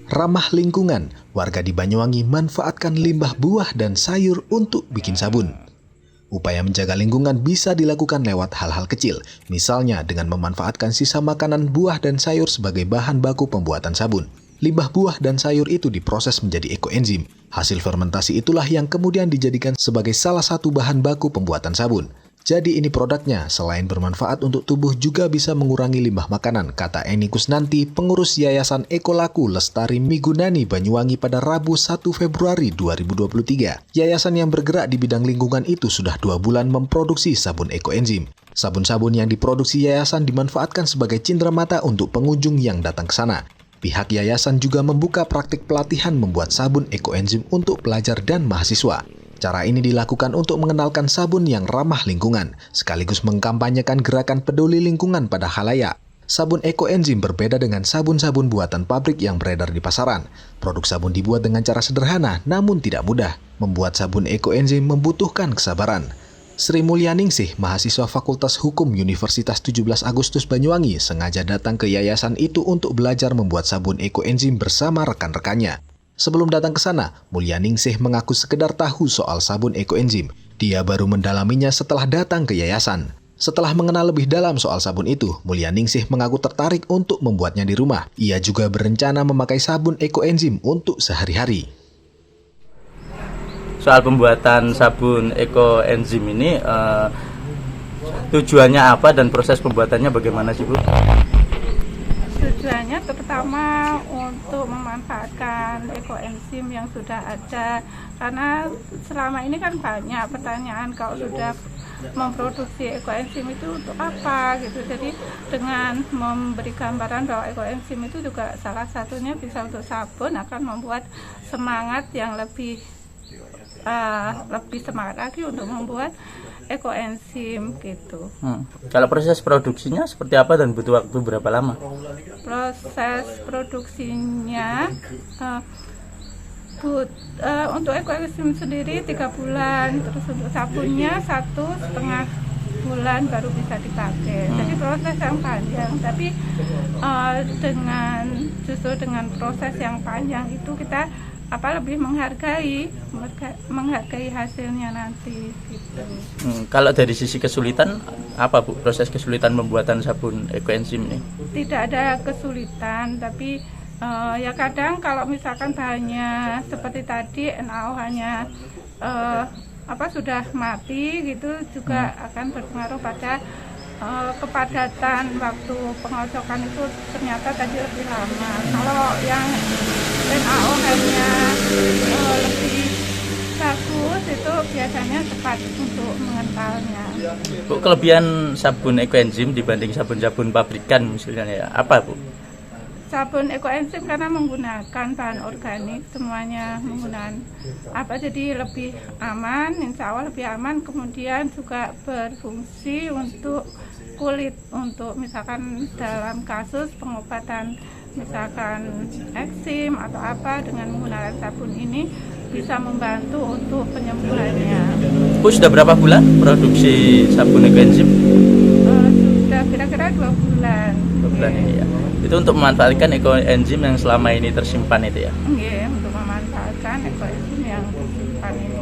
Ramah lingkungan, warga di Banyuwangi manfaatkan limbah buah dan sayur untuk bikin sabun. Upaya menjaga lingkungan bisa dilakukan lewat hal-hal kecil, misalnya dengan memanfaatkan sisa makanan buah dan sayur sebagai bahan baku pembuatan sabun. Limbah buah dan sayur itu diproses menjadi ekoenzim. Hasil fermentasi itulah yang kemudian dijadikan sebagai salah satu bahan baku pembuatan sabun. Jadi ini produknya, selain bermanfaat untuk tubuh juga bisa mengurangi limbah makanan, kata Eni Kusnanti, pengurus Yayasan Ekolaku Lestari Migunani Banyuwangi pada Rabu 1 Februari 2023. Yayasan yang bergerak di bidang lingkungan itu sudah 2 bulan memproduksi sabun ekoenzim. Sabun-sabun yang diproduksi yayasan dimanfaatkan sebagai cindera mata untuk pengunjung yang datang ke sana. Pihak yayasan juga membuka praktik pelatihan membuat sabun ekoenzim untuk pelajar dan mahasiswa. Cara ini dilakukan untuk mengenalkan sabun yang ramah lingkungan, sekaligus mengkampanyekan gerakan peduli lingkungan pada khalayak. Sabun ekoenzim berbeda dengan sabun-sabun buatan pabrik yang beredar di pasaran. Produk sabun dibuat dengan cara sederhana, namun tidak mudah. Membuat sabun ekoenzim membutuhkan kesabaran. Sri Mulyaningsih, mahasiswa Fakultas Hukum Universitas 17 Agustus Banyuwangi, sengaja datang ke yayasan itu untuk belajar membuat sabun ekoenzim bersama rekan-rekannya. Sebelum datang ke sana, Mulyaningsih mengaku sekedar tahu soal sabun ekoenzim. Dia baru mendalaminya setelah datang ke yayasan. Setelah mengenal lebih dalam soal sabun itu, Mulyaningsih mengaku tertarik untuk membuatnya di rumah. Ia juga berencana memakai sabun ekoenzim untuk sehari-hari. Soal pembuatan sabun ekoenzim ini, tujuannya apa dan proses pembuatannya bagaimana sih, Bu? Tujuannya terutama untuk memanfaatkan ekoenzim yang sudah ada, karena selama ini kan banyak pertanyaan kalau sudah memproduksi ekoenzim itu untuk apa gitu. Jadi dengan memberi gambaran bahwa ekoenzim itu juga salah satunya bisa untuk sabun, akan membuat semangat yang lebih semangat lagi untuk membuat ekoenzim gitu. Kalau proses produksinya seperti apa dan butuh waktu berapa lama? Proses produksinya untuk ekoenzim sendiri 3 bulan, terus untuk sabunnya 1,5 bulan baru bisa dipakai. Jadi proses yang panjang, tapi dengan proses yang panjang itu kita lebih menghargai hasilnya nanti gitu. Kalau dari sisi kesulitan apa, Bu, proses kesulitan pembuatan sabun ekoenzim ini? Tidak ada kesulitan, tapi ya kadang kalau misalkan bahannya seperti tadi NaOH-nya sudah mati gitu, juga akan berpengaruh pada kepadatan waktu pengocokan itu ternyata tadi lebih lama. Kalau yang NaOH-nya lebih bagus itu biasanya cepat untuk mengentalnya. Bu, kelebihan sabun ekoenzim dibanding sabun-sabun pabrikan misalnya apa, Bu? Sabun ekoenzim karena menggunakan bahan organik, semuanya menggunakan jadi lebih aman, insya Allah lebih aman. Kemudian juga berfungsi untuk kulit, untuk misalkan dalam kasus pengobatan misalkan eksim atau apa, dengan menggunakan sabun ini bisa membantu untuk penyembuhannya. Bu, sudah berapa bulan produksi sabun ekoenzim? Sudah kira-kira 2 bulan. 2 bulan ini ya. Itu untuk memanfaatkan ekoenzim yang selama ini tersimpan itu ya? Iya, untuk memanfaatkan ekoenzim yang tersimpan ini.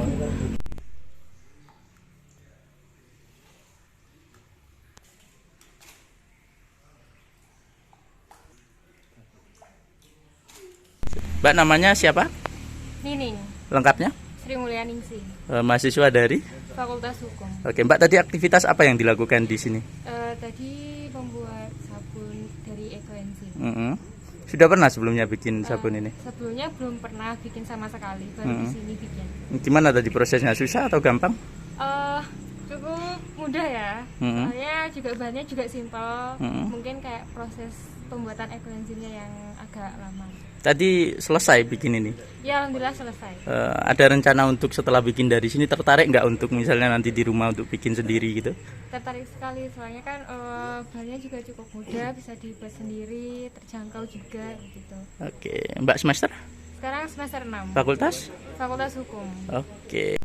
Mbak, namanya siapa? Nining. Lengkapnya? Sri Mulyaningsih. Mahasiswa dari? Fakultas Hukum. Oke, Mbak, tadi aktivitas apa yang dilakukan di sini? Tadi membuat sabun dari ekoenzim. Sudah pernah sebelumnya bikin sabun ini? Sebelumnya belum pernah bikin sama sekali, baru di sini bikin. Gimana tadi prosesnya, susah atau gampang? Cukup mudah ya. Soalnya juga bahannya juga simpel. Mungkin kayak proses pembuatan ekoenzimnya yang agak lama. Tadi selesai bikin ini? Ya, alhamdulillah selesai. Ada rencana untuk setelah bikin dari sini, tertarik nggak untuk misalnya nanti di rumah untuk bikin sendiri gitu? Tertarik sekali, soalnya kan bahannya juga cukup mudah, bisa dibuat sendiri, terjangkau juga gitu. Oke, Mbak semester? Sekarang semester 6. Fakultas? Fakultas Hukum. Oke.